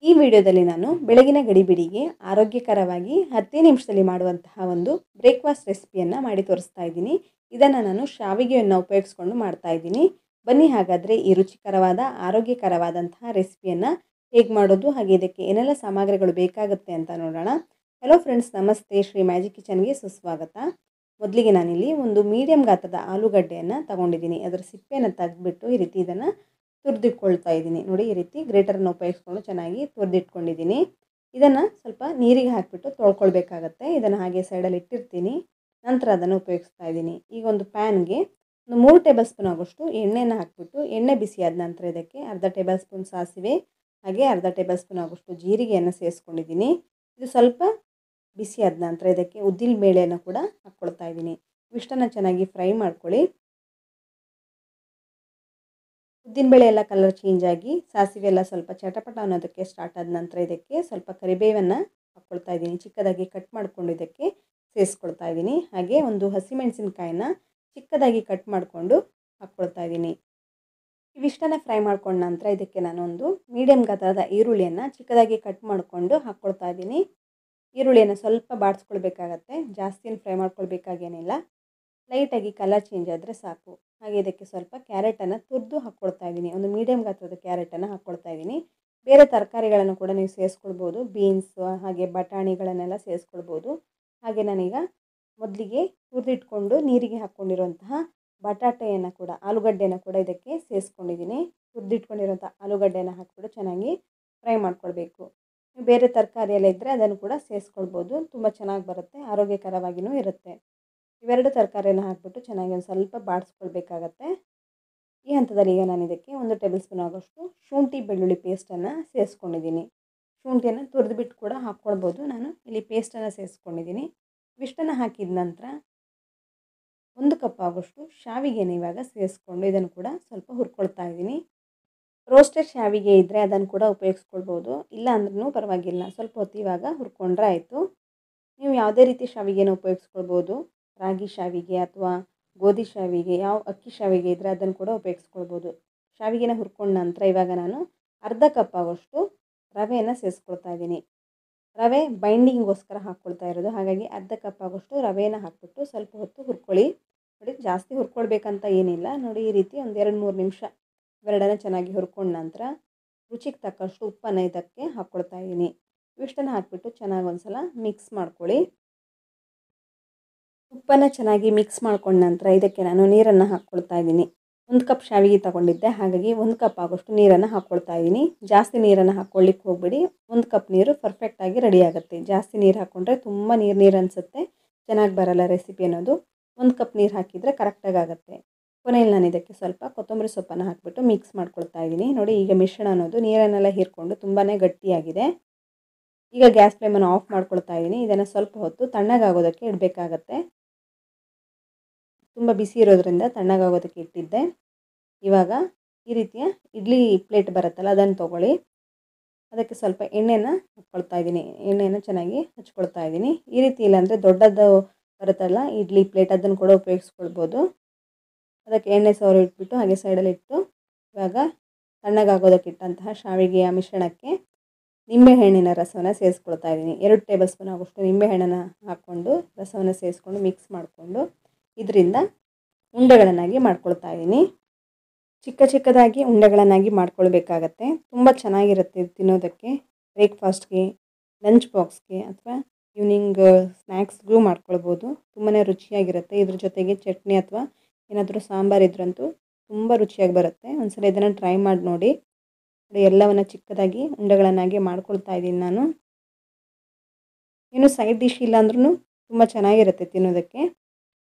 ಈ ವಿಡಿಯೋದಲ್ಲಿ ನಾನು ಬೆಳಗಿನ ಗಡಿಬಿಡಿಗೆ ಆರೋಗ್ಯಕರವಾಗಿ 10 ನಿಮಿಷದಲ್ಲಿ ಮಾಡುವಂತಹ ಒಂದು ಬ್ರೇಕ್‌ಫಾಸ್ಟ್ ರೆಸಿಪಿಯನ್ನು ಮಾಡಿ ತೋರಿಸ್ತಾ ಇದ್ದೀನಿ. ಇದನ್ನು ನಾನು ಶಾವಿಗೆಯನ್ನು ಉಪಯೋಗಿಸ್ಕೊಂಡು ಮಾಡ್ತಾ ಇದ್ದೀನಿ. ಬನ್ನಿ ಹಾಗಾದರೆ ಈ ರುಚಿಕರವಾದ ಆರೋಗ್ಯಕರವಾದಂತಹ ರೆಸಿಪಿಯನ್ನು ಹೇಗೆ ಮಾಡೋದು ಹಾಗೆ ಇದಕ್ಕೆ ಏನೆಲ್ಲ ಸಾಮಗ್ರಿಗಳು ಬೇಕಾಗುತ್ತೆ ಅಂತ ನೋಡೋಣ. ಹಲೋ ಫ್ರೆಂಡ್ಸ್, ನಮಸ್ತೆ. ಶ್ರೀ ಮ್ಯಾಜಿಕ್ ಕಿಚನ್ಗೆ ಸುಸ್ವಾಗತ. ಮೊದಲಿಗೆ ನಾನಿಲ್ಲಿ ಒಂದು ಮೀಡಿಯಂ ಗಾತ್ರದ ಆಲೂಗಡ್ಡೆಯನ್ನು ತಗೊಂಡಿದ್ದೀನಿ. ಅದರ ಸಿಪ್ಪೆಯನ್ನು ತೆಗೆದುಬಿಟ್ಟು ಈ ರೀತಿ ಇದನ್ನು ತುರಿದಿಟ್ಕೊಳ್ತಾ ಇದ್ದೀನಿ. ನೋಡಿ, ಈ ರೀತಿ ಗ್ರೇಟರನ್ನು ಉಪಯೋಗಿಸ್ಕೊಂಡು ಚೆನ್ನಾಗಿ ತುರಿದಿಟ್ಕೊಂಡಿದ್ದೀನಿ. ಇದನ್ನು ಸ್ವಲ್ಪ ನೀರಿಗೆ ಹಾಕಿಬಿಟ್ಟು ತೊಳ್ಕೊಳ್ಬೇಕಾಗತ್ತೆ. ಇದನ್ನು ಹಾಗೆ ಸೈಡಲ್ಲಿ ಇಟ್ಟಿರ್ತೀನಿ. ನಂತರ ಅದನ್ನು ಉಪಯೋಗಿಸ್ತಾ ಇದ್ದೀನಿ. ಈಗ ಒಂದು ಪ್ಯಾನ್ಗೆ ಒಂದು 3 ಟೇಬಲ್ ಸ್ಪೂನ್ ಆಗೋಷ್ಟು ಎಣ್ಣೆಯನ್ನು ಹಾಕಿಬಿಟ್ಟು ಎಣ್ಣೆ ಬಿಸಿಯಾದ ನಂತರ ಇದಕ್ಕೆ ಅರ್ಧ ಟೇಬಲ್ ಸ್ಪೂನ್ ಸಾಸಿವೆ ಹಾಗೆ ಅರ್ಧ ಟೇಬಲ್ ಸ್ಪೂನ್ ಆಗೋಷ್ಟು ಜೀರಿಗೆಯನ್ನು ಸೇರಿಸ್ಕೊಂಡಿದ್ದೀನಿ. ಇದು ಸ್ವಲ್ಪ ಬಿಸಿಯಾದ ನಂತರ ಇದಕ್ಕೆ ಉದ್ದಿನ ಬೇಳೆಯನ್ನು ಕೂಡ ಹಾಕ್ಕೊಳ್ತಾ ಇದ್ದೀನಿ. ಇಷ್ಟನ್ನು ಚೆನ್ನಾಗಿ ಫ್ರೈ ಮಾಡ್ಕೊಳ್ಳಿ. ಉದ್ದಿನಬೇಳೆ ಎಲ್ಲ ಕಲರ್ ಚೇಂಜ್ ಆಗಿ ಸಾಸಿವೆ ಎಲ್ಲ ಸ್ವಲ್ಪ ಚಟಪಟ ಅನ್ನೋದಕ್ಕೆ ಸ್ಟಾರ್ಟ್ ಆದ ನಂತರ ಇದಕ್ಕೆ ಸ್ವಲ್ಪ ಕರಿಬೇವನ್ನು ಹಾಕ್ಕೊಳ್ತಾ ಇದ್ದೀನಿ. ಚಿಕ್ಕದಾಗಿ ಕಟ್ ಮಾಡಿಕೊಂಡು ಇದಕ್ಕೆ ಸೇರಿಸ್ಕೊಳ್ತಾ ಇದ್ದೀನಿ. ಹಾಗೆ ಒಂದು ಹಸಿಮೆಣಸಿನಕಾಯಿನ ಚಿಕ್ಕದಾಗಿ ಕಟ್ ಮಾಡಿಕೊಂಡು ಹಾಕ್ಕೊಳ್ತಾ ಇದ್ದೀನಿ. ಇವಿಷ್ಟನ್ನು ಫ್ರೈ ಮಾಡ್ಕೊಂಡ ನಂತರ ಇದಕ್ಕೆ ನಾನು ಒಂದು ಮೀಡಿಯಂ ಗಾತ್ರದ ಈರುಳ್ಳಿಯನ್ನು ಚಿಕ್ಕದಾಗಿ ಕಟ್ ಮಾಡಿಕೊಂಡು ಹಾಕ್ಕೊಳ್ತಾ ಇದ್ದೀನಿ. ಈರುಳ್ಳಿಯನ್ನು ಸ್ವಲ್ಪ ಬಾಡಿಸ್ಕೊಳ್ಬೇಕಾಗತ್ತೆ. ಜಾಸ್ತಿ ಏನು ಫ್ರೈ ಮಾಡ್ಕೊಳ್ಬೇಕಾಗೇನಿಲ್ಲ. ಲೈಟಾಗಿ ಕಲರ್ ಚೇಂಜ್ ಆದರೆ ಸಾಕು. ಹಾಗೆ ಇದಕ್ಕೆ ಸ್ವಲ್ಪ ಕ್ಯಾರೆಟನ್ನು ತುರಿದು ಹಾಕ್ಕೊಳ್ತಾ ಇದ್ದೀನಿ. ಒಂದು ಮೀಡಿಯಂ ಗಾತ್ರದ ಕ್ಯಾರೆಟನ್ನು ಹಾಕ್ಕೊಳ್ತಾ ಇದ್ದೀನಿ. ಬೇರೆ ತರಕಾರಿಗಳನ್ನು ಕೂಡ ನೀವು ಸೇರಿಸ್ಕೊಳ್ಬೋದು. ಬೀನ್ಸ್ ಹಾಗೆ ಬಟಾಣಿಗಳನ್ನೆಲ್ಲ ಸೇರಿಸ್ಕೊಳ್ಬೋದು. ಹಾಗೆ ನಾನೀಗ ಮೊದಲಿಗೆ ತುರಿದಿಟ್ಕೊಂಡು ನೀರಿಗೆ ಹಾಕ್ಕೊಂಡಿರುವಂತಹ ಬಟಾಟೆಯನ್ನು ಕೂಡ ಆಲೂಗಡ್ಡೆಯನ್ನು ಕೂಡ ಇದಕ್ಕೆ ಸೇರಿಸ್ಕೊಂಡಿದ್ದೀನಿ. ತುರಿದಿಟ್ಕೊಂಡಿರೋಂಥ ಆಲೂಗಡ್ಡೆಯನ್ನು ಹಾಕಿಬಿಟ್ಟು ಚೆನ್ನಾಗಿ ಫ್ರೈ ಮಾಡ್ಕೊಳ್ಬೇಕು. ಬೇರೆ ತರಕಾರಿ ಎಲ್ಲ ಇದ್ದರೆ ಅದನ್ನು ಕೂಡ ಸೇರಿಸ್ಕೊಳ್ಬೋದು. ತುಂಬ ಚೆನ್ನಾಗಿ ಬರುತ್ತೆ, ಆರೋಗ್ಯಕರವಾಗಿಯೂ ಇರುತ್ತೆ. ಇವೆರಡು ತರಕಾರಿಯನ್ನು ಹಾಕಿಬಿಟ್ಟು ಚೆನ್ನಾಗಿ ಒಂದು ಸ್ವಲ್ಪ ಬಾಡಿಸ್ಕೊಳ್ಬೇಕಾಗತ್ತೆ. ಈ ಹಂತದಲ್ಲಿ ಈಗ ನಾನು ಇದಕ್ಕೆ 1 ಟೇಬಲ್ ಸ್ಪೂನ್ ಆಗೋಷ್ಟು ಶುಂಠಿ ಬೆಳ್ಳುಳ್ಳಿ ಪೇಸ್ಟನ್ನು ಸೇರಿಸ್ಕೊಂಡಿದ್ದೀನಿ. ಶುಂಠಿಯನ್ನು ತುರಿದ್ಬಿಟ್ಟು ಕೂಡ ಹಾಕ್ಕೊಳ್ಬೋದು. ನಾನು ಇಲ್ಲಿ ಪೇಸ್ಟನ್ನು ಸೇರಿಸ್ಕೊಂಡಿದ್ದೀನಿ. ಇವಿಷ್ಟನ್ನು ಹಾಕಿದ ನಂತರ 1 ಕಪ್ ಆಗೋಷ್ಟು ಶಾವಿಗೆನ ಇವಾಗ ಸೇರಿಸ್ಕೊಂಡು ಇದನ್ನು ಕೂಡ ಸ್ವಲ್ಪ ಹುರ್ಕೊಳ್ತಾ ಇದ್ದೀನಿ. ರೋಸ್ಟೆಡ್ ಶಾವಿಗೆ ಇದ್ದರೆ ಅದನ್ನು ಕೂಡ ಉಪಯೋಗಿಸ್ಕೊಳ್ಬೋದು. ಇಲ್ಲ ಅಂದ್ರೂ ಪರವಾಗಿಲ್ಲ, ಸ್ವಲ್ಪ ಹೊತ್ತು ಇವಾಗ ಹುರ್ಕೊಂಡ್ರೆ ಆಯಿತು. ನೀವು ಯಾವುದೇ ರೀತಿ ಶಾವಿಗೆನ ಉಪಯೋಗಿಸ್ಕೊಳ್ಬೋದು. ರಾಗಿ ಶಾವಿಗೆ ಅಥವಾ ಗೋಧಿ ಶಾವಿಗೆ, ಯಾವ ಅಕ್ಕಿ ಶಾವಿಗೆ ಇದ್ದರೆ ಅದನ್ನು ಕೂಡ ಉಪಯೋಗಿಸ್ಕೊಳ್ಬೋದು. ಶಾವಿಗೆನ ಹುರ್ಕೊಂಡ ನಂತರ ಇವಾಗ ನಾನು ಅರ್ಧ ಕಪ್ ಆಗೋಷ್ಟು ರವೆಯನ್ನು ಸೇರಿಸ್ಕೊಳ್ತಾ ಇದ್ದೀನಿ. ರವೆ ಬೈಂಡಿಂಗ್ಗೋಸ್ಕರ ಹಾಕ್ಕೊಳ್ತಾ ಇರೋದು. ಹಾಗಾಗಿ ಅರ್ಧ ಕಪ್ ಆಗೋಷ್ಟು ರವೆಯನ್ನು ಹಾಕ್ಬಿಟ್ಟು ಸ್ವಲ್ಪ ಹೊತ್ತು ಹುರ್ಕೊಳ್ಳಿ. ನೋಡಿ, ಜಾಸ್ತಿ ಹುರ್ಕೊಳ್ಬೇಕಂತ ಏನಿಲ್ಲ. ನೋಡಿ, ಈ ರೀತಿ ಒಂದು 2-3 ನಿಮಿಷ ಇವೆರಡನ್ನು ಚೆನ್ನಾಗಿ ಹುರ್ಕೊಂಡ ನಂತರ ರುಚಿಗೆ ತಕ್ಕಷ್ಟು ಉಪ್ಪನ್ನು ಇದಕ್ಕೆ ಹಾಕ್ಕೊಳ್ತಾ ಇದ್ದೀನಿ. ಇವಿಷ್ಟನ್ನು ಹಾಕಿಬಿಟ್ಟು ಚೆನ್ನಾಗಿ ಒಂದು ಸಲ ಮಿಕ್ಸ್ ಮಾಡ್ಕೊಳ್ಳಿ. ಉಪ್ಪನ್ನು ಚೆನ್ನಾಗಿ ಮಿಕ್ಸ್ ಮಾಡ್ಕೊಂಡ ನಂತರ ಇದಕ್ಕೆ ನಾನು ನೀರನ್ನು ಹಾಕ್ಕೊಳ್ತಾ ಇದ್ದೀನಿ. 1 ಕಪ್ ಶಾವಿಗೆ ತಗೊಂಡಿದ್ದೆ, ಹಾಗಾಗಿ 1 ಕಪ್ ಆಗೋಷ್ಟು ನೀರನ್ನು ಹಾಕ್ಕೊಳ್ತಾ ಇದ್ದೀನಿ. ಜಾಸ್ತಿ ನೀರನ್ನು ಹಾಕ್ಕೊಳ್ಳಿಕ್ಕೆ ಹೋಗಬೇಡಿ. 1 ಕಪ್ ನೀರು ಪರ್ಫೆಕ್ಟಾಗಿ ರೆಡಿ ಆಗುತ್ತೆ. ಜಾಸ್ತಿ ನೀರು ಹಾಕ್ಕೊಂಡ್ರೆ ತುಂಬ ನೀರು ಅನಿಸುತ್ತೆ, ಚೆನ್ನಾಗಿ ಬರಲ್ಲ ರೆಸಿಪಿ ಅನ್ನೋದು. 1 ಕಪ್ ನೀರು ಹಾಕಿದರೆ ಕರೆಕ್ಟಾಗಿ ಆಗುತ್ತೆ. ಕೊನೆಯಲ್ಲಿ ನಾನು ಇದಕ್ಕೆ ಸ್ವಲ್ಪ ಕೊತ್ತಂಬರಿ ಸೊಪ್ಪನ್ನು ಹಾಕಿಬಿಟ್ಟು ಮಿಕ್ಸ್ ಮಾಡ್ಕೊಳ್ತಾ ಇದ್ದೀನಿ. ನೋಡಿ, ಈಗ ಮಿಶ್ರಣ ಅನ್ನೋದು ನೀರನ್ನೆಲ್ಲ ಹೀರ್ಕೊಂಡು ತುಂಬಾ ಗಟ್ಟಿಯಾಗಿದೆ. ಈಗ ಗ್ಯಾಸ್ ಫ್ಲೇಮನ್ನು ಆಫ್ ಮಾಡ್ಕೊಳ್ತಾ ಇದ್ದೀನಿ. ಇದನ್ನು ಸ್ವಲ್ಪ ಹೊತ್ತು ತಣ್ಣಗಾಗೋದಕ್ಕೆ ಇಡಬೇಕಾಗತ್ತೆ. ತುಂಬ ಬಿಸಿ ಇರೋದ್ರಿಂದ ತಣ್ಣಗಾಗೋದಕ್ಕೆ ಇಟ್ಟಿದ್ದೆ. ಇವಾಗ ಈ ರೀತಿಯ ಇಡ್ಲಿ ಪ್ಲೇಟ್ ಬರುತ್ತಲ್ಲ, ಅದನ್ನು ತೊಗೊಳ್ಳಿ. ಅದಕ್ಕೆ ಸ್ವಲ್ಪ ಎಣ್ಣೆನ ಹಾಕ್ಕೊಳ್ತಾ ಇದ್ದೀನಿ. ಎಣ್ಣೆಯನ್ನು ಚೆನ್ನಾಗಿ ಹಚ್ಕೊಳ್ತಾ ಇದ್ದೀನಿ. ಈ ರೀತಿ ಇಲ್ಲಾಂದರೆ ದೊಡ್ಡದು ಬರುತ್ತಲ್ಲ ಇಡ್ಲಿ ಪ್ಲೇಟ್, ಅದನ್ನು ಕೂಡ ಉಪಯೋಗಿಸ್ಕೊಳ್ಬೋದು. ಅದಕ್ಕೆ ಎಣ್ಣೆ ಸವರಿ ಇಟ್ಬಿಟ್ಟು ಹಾಗೆ ಸೈಡಲ್ಲಿ ಇಟ್ಟು ಇವಾಗ ತಣ್ಣಗಾಗೋದಕ್ಕೆ ಇಟ್ಟಂತಹ ಶಾವಿಗೆಯ ಮಿಶ್ರಣಕ್ಕೆ ನಿಂಬೆಹಣ್ಣಿನ ರಸವನ್ನು ಸೇರಿಸ್ಕೊಳ್ತಾ ಇದ್ದೀನಿ. 2 ಟೇಬಲ್ ಸ್ಪೂನ್ ಆಗೋಷ್ಟು ನಿಂಬೆಹಣ್ಣನ್ನು ಹಾಕ್ಕೊಂಡು ರಸವನ್ನು ಸೇರಿಸ್ಕೊಂಡು ಮಿಕ್ಸ್ ಮಾಡಿಕೊಂಡು ಇದರಿಂದ ಉಂಡೆಗಳನ್ನಾಗಿ ಮಾಡ್ಕೊಳ್ತಾ ಇದ್ದೀನಿ. ಚಿಕ್ಕದಾಗಿ ಉಂಡೆಗಳನ್ನಾಗಿ ಮಾಡ್ಕೊಳ್ಬೇಕಾಗತ್ತೆ. ತುಂಬ ಚೆನ್ನಾಗಿರುತ್ತೆ ತಿನ್ನೋದಕ್ಕೆ. ಬ್ರೇಕ್ಫಾಸ್ಟ್ಗೆ, ಲಂಚ್ ಬಾಕ್ಸ್ಗೆ ಅಥವಾ ಈವ್ನಿಂಗ್ ಸ್ನ್ಯಾಕ್ಸ್ಗೂ ಮಾಡ್ಕೊಳ್ಬೋದು. ತುಂಬಾ ರುಚಿಯಾಗಿರುತ್ತೆ. ಇದ್ರ ಜೊತೆಗೆ ಚಟ್ನಿ ಅಥವಾ ಏನಾದರೂ ಸಾಂಬಾರು ಇದ್ರಂತೂ ತುಂಬ ರುಚಿಯಾಗಿ ಬರುತ್ತೆ. ಒಂದ್ಸಲ ಇದನ್ನು ಟ್ರೈ ಮಾಡಿ ನೋಡಿ. ಎಲ್ಲವನ್ನು ಚಿಕ್ಕದಾಗಿ ಉಂಡೆಗಳನ್ನಾಗಿ ಮಾಡ್ಕೊಳ್ತಾ ಇದ್ದೀನಿ ನಾನು. ಏನು ಸೈಡ್ ಡಿಶ್ ಇಲ್ಲ ಅಂದ್ರೂ ತುಂಬ ಚೆನ್ನಾಗಿರುತ್ತೆ ತಿನ್ನೋದಕ್ಕೆ.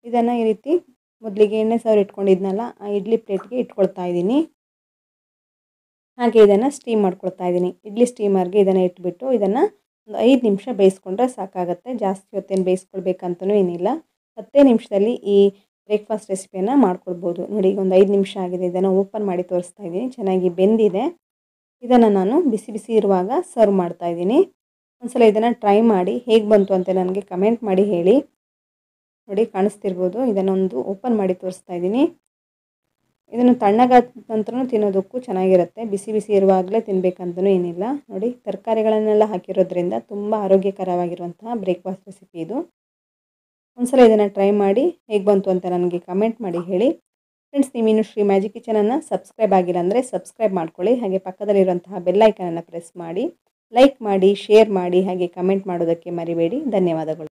ಇದನ್ನು ಈ ರೀತಿ ಮೊದಲಿಗೆ ಎಣ್ಣೆ ಸವರಿ ಇಟ್ಕೊಂಡಿದ್ನಲ್ಲ ಆ ಇಡ್ಲಿ ಪ್ಲೇಟ್ಗೆ ಇಟ್ಕೊಳ್ತಾ ಇದ್ದೀನಿ. ಹಾಗೆ ಇದನ್ನು ಸ್ಟೀಮ್ ಮಾಡ್ಕೊಳ್ತಾ ಇದ್ದೀನಿ. ಇಡ್ಲಿ ಸ್ಟೀಮರ್ಗೆ ಇದನ್ನು ಇಟ್ಬಿಟ್ಟು ಇದನ್ನು ಒಂದು 5 ನಿಮಿಷ ಬೇಯಿಸ್ಕೊಂಡ್ರೆ ಸಾಕಾಗುತ್ತೆ. ಜಾಸ್ತಿ ಹೊತ್ತೇನು ಬೇಯಿಸ್ಕೊಳ್ಬೇಕಂತಲೂ ಏನಿಲ್ಲ. 10 ನಿಮಿಷದಲ್ಲಿ ಈ ಬ್ರೇಕ್ಫಾಸ್ಟ್ ರೆಸಿಪಿಯನ್ನು ಮಾಡ್ಕೊಳ್ಬೋದು. ನೋಡಿ, ಈಗ ಒಂದು 5 ನಿಮಿಷ ಆಗಿದೆ. ಇದನ್ನು ಓಪನ್ ಮಾಡಿ ತೋರಿಸ್ತಾ ಇದ್ದೀನಿ. ಚೆನ್ನಾಗಿ ಬೆಂದಿದೆ. ಇದನ್ನು ನಾನು ಬಿಸಿ ಇರುವಾಗ ಸರ್ವ್ ಮಾಡ್ತಾ ಇದ್ದೀನಿ. ಒಂದ್ಸಲ ಇದನ್ನು ಟ್ರೈ ಮಾಡಿ ಹೇಗೆ ಬಂತು ಅಂತ ನನಗೆ ಕಮೆಂಟ್ ಮಾಡಿ ಹೇಳಿ. ನೋಡಿ, ಕಾಣಿಸ್ತಿರ್ಬೋದು. ಇದನ್ನೊಂದು ಓಪನ್ ಮಾಡಿ ತೋರಿಸ್ತಾ ಇದ್ದೀನಿ. ಇದನ್ನು ತಣ್ಣಗಾದ ನಂತರನೂ ತಿನ್ನೋದಕ್ಕೂ ಚೆನ್ನಾಗಿರುತ್ತೆ. ಬಿಸಿ ಬಿಸಿ ಇರುವಾಗಲೇ ತಿನ್ನಬೇಕಂತನೂ ಏನಿಲ್ಲ. ನೋಡಿ ತರಕಾರಿಗಳನ್ನೆಲ್ಲ ಹಾಕಿರೋದ್ರಿಂದ ತುಂಬ ಆರೋಗ್ಯಕರವಾಗಿರುವಂತಹ ಬ್ರೇಕ್ಫಾಸ್ಟ್ ರೆಸಿಪಿ ಇದು. ಒಂದ್ಸಲ ಇದನ್ನು ಟ್ರೈ ಮಾಡಿ ಹೇಗೆ ಬಂತು ಅಂತ ನನಗೆ ಕಮೆಂಟ್ ಮಾಡಿ ಹೇಳಿ. ಫ್ರೆಂಡ್ಸ್, ನೀವಿನ್ನು ಶ್ರೀ ಮ್ಯಾಜಿಕ್ ಕಿಚನನ್ನು ಸಬ್ಸ್ಕ್ರೈಬ್ ಆಗಿಲ್ಲ ಅಂದರೆ ಸಬ್ಸ್ಕ್ರೈಬ್ ಮಾಡ್ಕೊಳ್ಳಿ. ಹಾಗೆ ಪಕ್ಕದಲ್ಲಿರುವಂತಹ ಬೆಲ್ ಐಕನನ್ನು ಪ್ರೆಸ್ ಮಾಡಿ, ಲೈಕ್ ಮಾಡಿ, ಶೇರ್ ಮಾಡಿ, ಹಾಗೆ ಕಮೆಂಟ್ ಮಾಡೋದಕ್ಕೆ ಮರಿಬೇಡಿ. ಧನ್ಯವಾದಗಳು.